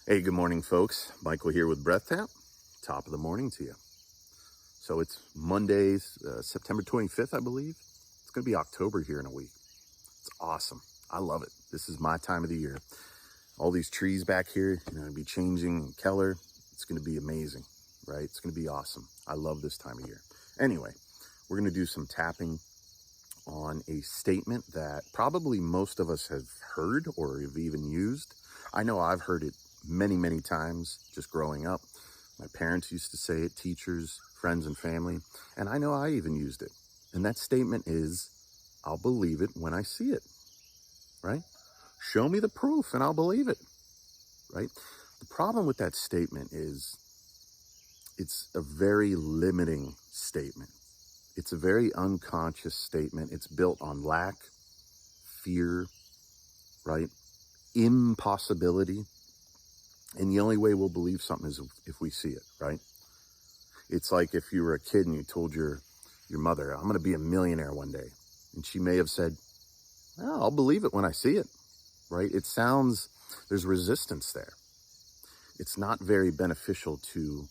Hey, good morning, folks. Michael here with Breath Tap. Top of the morning to you. So it's Monday, September 25th, I believe. It's going to be October here in a week. It's awesome. I love it. This is my time of the year. All these trees back here, going to be changing in Keller. It's going to be amazing, right? It's going to be awesome. I love this time of year. Anyway, we're going to do some tapping on a statement that probably most of us have heard or have even used. I know I've heard it many times just growing up. My parents used to say it, teachers, friends, and family, and I know I even used it. And that statement is, I'll believe it when I see it, right? Show me the proof and I'll believe it, right? The problem with that statement is it's a very limiting statement. It's a very unconscious statement. It's built on lack, fear, right? Impossibility. And the only way we'll believe something is if we see it, right? It's like if you were a kid and you told your mother, I'm going to be a millionaire one day. And she may have said, well, I'll believe it when I see it, right? It sounds, there's resistance there. It's not very beneficial to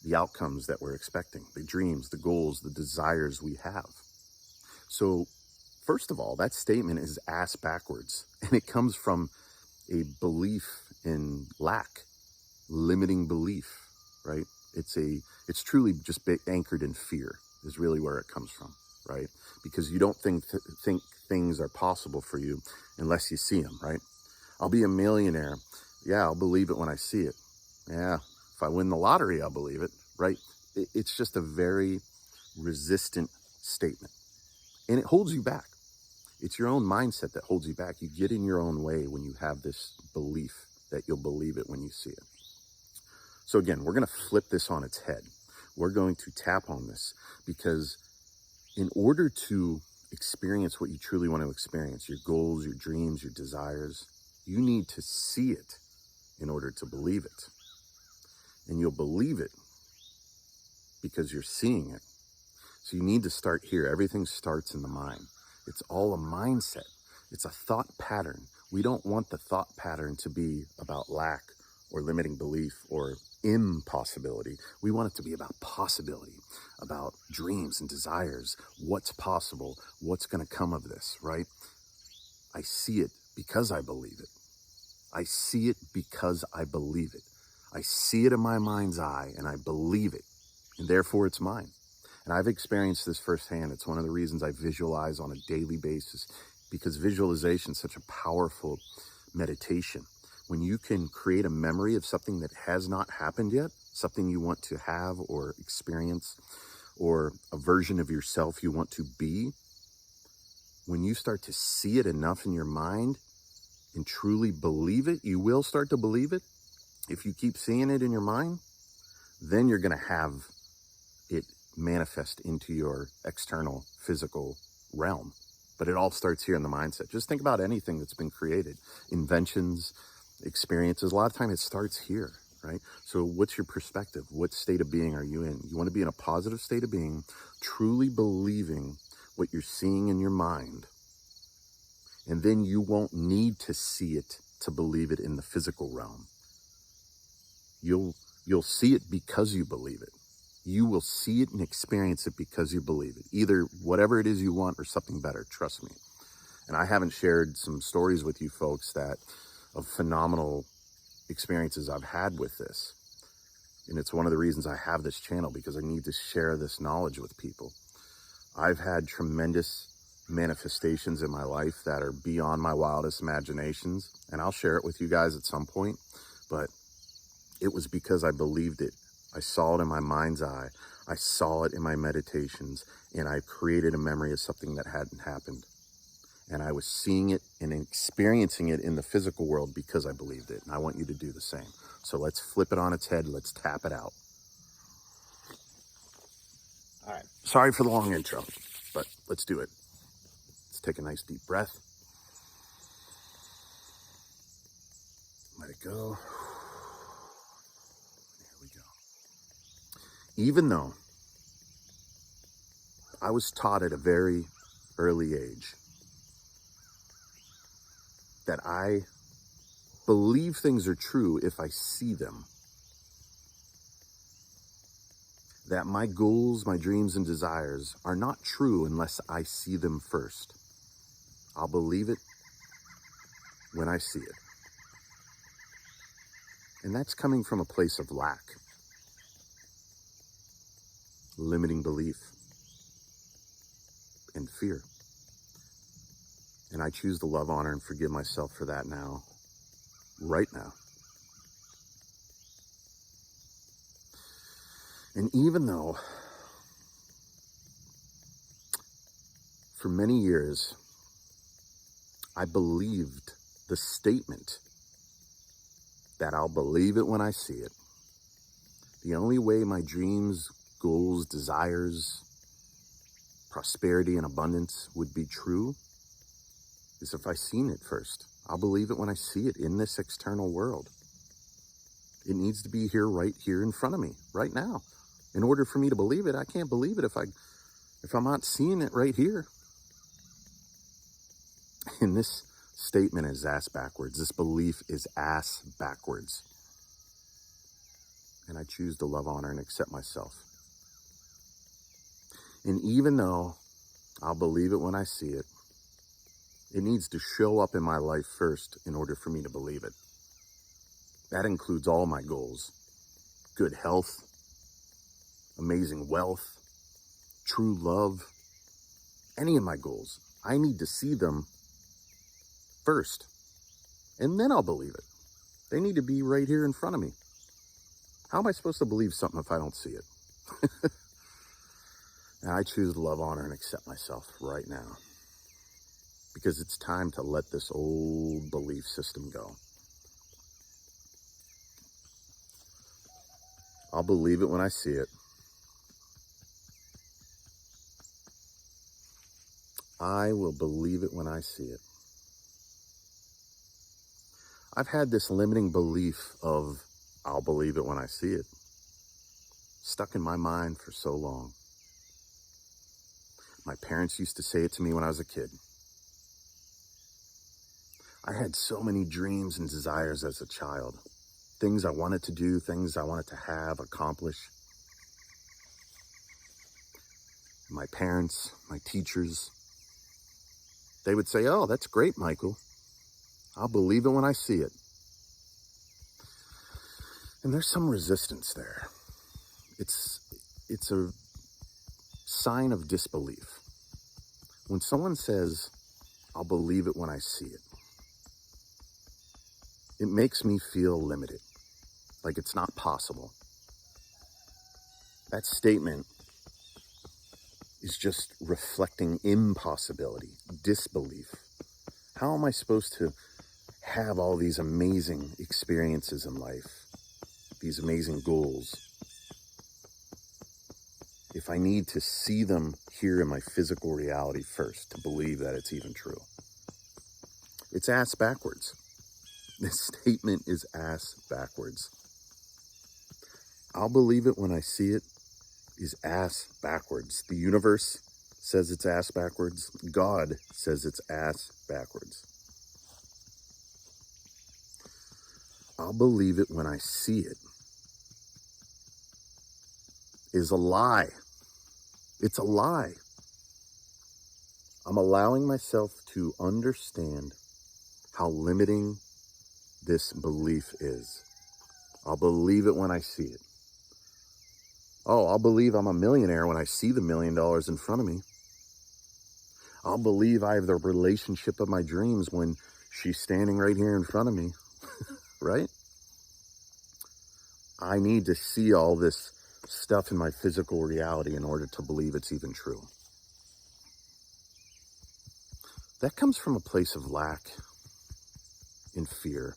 the outcomes that we're expecting, the dreams, the goals, the desires we have. So first of all, that statement is ass backwards, and it comes from a belief in lack, limiting belief, right? It's truly just anchored in fear is really where it comes from, right? Because you don't think things are possible for you unless you see them, right? I'll be a millionaire. Yeah, I'll believe it when I see it. Yeah, if I win the lottery, I'll believe it, right? It's just a very resistant statement, and it holds you back. It's your own mindset that holds you back. You get in your own way when you have this belief that you'll believe it when you see it. So again, we're going to flip this on its head. We're going to tap on this because in order to experience what you truly want to experience, your goals, your dreams, your desires, you need to see it in order to believe it. And you'll believe it because you're seeing it. So you need to start here. Everything starts in the mind. It's all a mindset. It's a thought pattern. We don't want the thought pattern to be about lack or limiting belief or impossibility. We want it to be about possibility, about dreams and desires, what's possible, what's going to come of this, right? I see it because I believe it. I see it because I believe it. I see it in my mind's eye and I believe it, and therefore it's mine. And I've experienced this firsthand. It's one of the reasons I visualize on a daily basis, because visualization is such a powerful meditation. When you can create a memory of something that has not happened yet, something you want to have or experience, or a version of yourself you want to be, when you start to see it enough in your mind and truly believe it, you will start to believe it. If you keep seeing it in your mind, then you're going to have it manifest into your external physical realm. But it all starts here in the mindset. Just think about anything that's been created, inventions, experiences. A lot of time it starts here, right? So what's your perspective? What state of being are you in? You want to be in a positive state of being, truly believing what you're seeing in your mind. And then you won't need to see it to believe it in the physical realm. You'll see it because you believe it. You will see it and experience it because you believe it. Either whatever it is you want or something better, trust me. And I haven't shared some stories with you folks of phenomenal experiences I've had with this. And it's one of the reasons I have this channel, because I need to share this knowledge with people. I've had tremendous manifestations in my life that are beyond my wildest imaginations, and I'll share it with you guys at some point, but it was because I believed it. I saw it in my mind's eye. I saw it in my meditations, and I created a memory of something that hadn't happened. And I was seeing it and experiencing it in the physical world because I believed it. And I want you to do the same. So let's flip it on its head. Let's tap it out. All right. Sorry for the long intro, but let's do it. Let's take a nice deep breath. Let it go. Here we go. Even though I was taught at a very early age that I believe things are true if I see them. That my goals, my dreams, and desires are not true unless I see them first. I'll believe it when I see it. And that's coming from a place of lack, limiting belief, and fear. And I choose to love, honor, and forgive myself for that now, right now. And even though for many years I believed the statement that I'll believe it when I see it, the only way my dreams, goals, desires, prosperity, and abundance would be true is if I seen it first. I'll believe it when I see it in this external world. It needs to be here, right here in front of me, right now. In order for me to believe it, I can't believe it if I'm not seeing it right here. And this statement is ass backwards. This belief is ass backwards. And I choose to love, honor, and accept myself. And even though I'll believe it when I see it, it needs to show up in my life first in order for me to believe it. That includes all my goals: good health, amazing wealth, true love, any of my goals. I need to see them first, and then I'll believe it. They need to be right here in front of me. How am I supposed to believe something if I don't see it? And I choose to love, honor, and accept myself right now, because it's time to let this old belief system go. I'll believe it when I see it. I will believe it when I see it. I've had this limiting belief of I'll believe it when I see it stuck in my mind for so long. My parents used to say it to me when I was a kid. I had so many dreams and desires as a child. Things I wanted to do, things I wanted to have, accomplish. My parents, my teachers, they would say, "Oh, that's great, Michael. I'll believe it when I see it." And there's some resistance there. It's a sign of disbelief. When someone says, "I'll believe it when I see it," it makes me feel limited, like it's not possible. That statement is just reflecting impossibility, disbelief. How am I supposed to have all these amazing experiences in life, these amazing goals, if I need to see them here in my physical reality first to believe that it's even true? It's ass backwards. This statement is ass backwards. I'll believe it when I see it is ass backwards. The universe says it's ass backwards. God says it's ass backwards. I'll believe it when I see it is a lie. It's a lie. I'm allowing myself to understand how limiting this belief is. I'll believe it when I see it. Oh, I'll believe I'm a millionaire when I see the $1 million in front of me. I'll believe I have the relationship of my dreams when she's standing right here in front of me, right? I need to see all this stuff in my physical reality in order to believe it's even true. That comes from a place of lack and fear.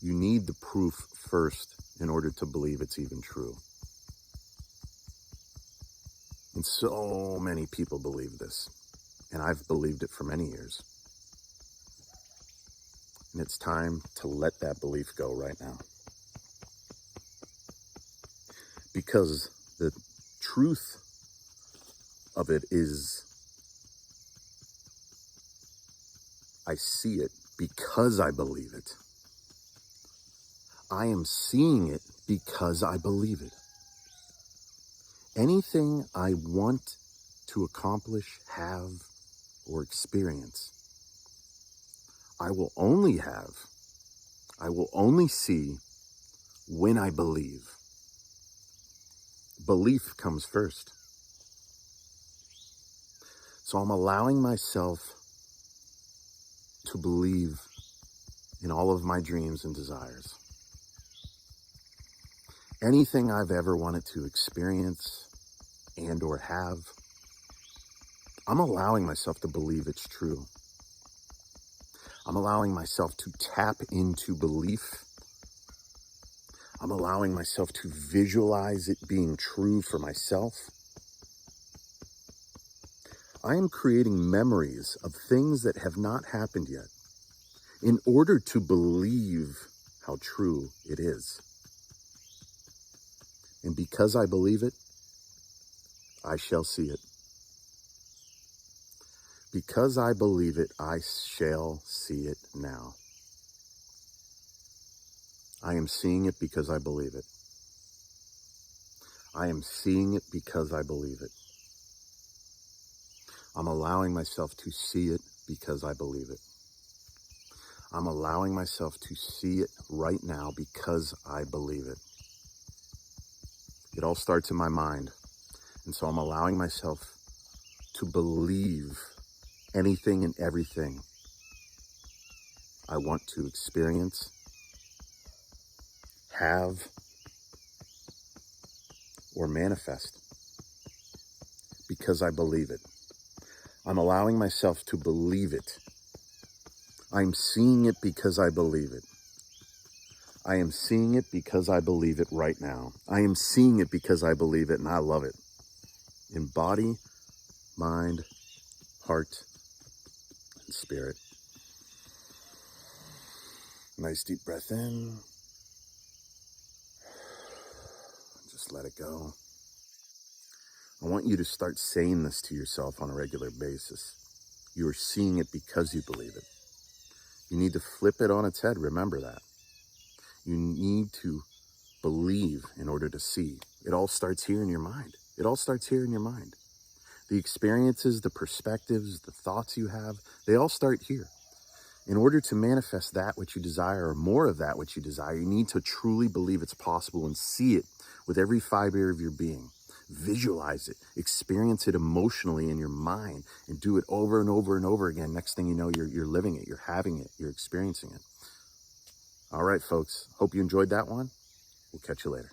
You need the proof first in order to believe it's even true. And so many people believe this, and I've believed it for many years. And it's time to let that belief go right now. Because the truth of it is, I see it because I believe it. I am seeing it because I believe it. Anything I want to accomplish, have, or experience, I will only see when I believe. Belief comes first. So I'm allowing myself to believe in all of my dreams and desires. Anything I've ever wanted to experience and or have, I'm allowing myself to believe it's true. I'm allowing myself to tap into belief. I'm allowing myself to visualize it being true for myself. I am creating memories of things that have not happened yet in order to believe how true it is. And because I believe it, I shall see it. Because I believe it, I shall see it now. I am seeing it because I believe it. I am seeing it because I believe it. I'm allowing myself to see it because I believe it. I'm allowing myself to see it right now because I believe it. It all starts in my mind. And so I'm allowing myself to believe anything and everything I want to experience, have, or manifest because I believe it. I'm allowing myself to believe it. I'm seeing it because I believe it. I am seeing it because I believe it right now. I am seeing it because I believe it, and I love it. In body, mind, heart, and spirit. Nice deep breath in. Just let it go. I want you to start saying this to yourself on a regular basis. You are seeing it because you believe it. You need to flip it on its head. Remember that. You need to believe in order to see. It all starts here in your mind. It all starts here in your mind. The experiences, the perspectives, the thoughts you have, they all start here. In order to manifest that which you desire or more of that which you desire, you need to truly believe it's possible and see it with every fiber of your being. Visualize it, experience it emotionally in your mind, and do it over and over and over again. Next thing you know, you're living it, you're having it, you're experiencing it. All right, folks, hope you enjoyed that one. We'll catch you later.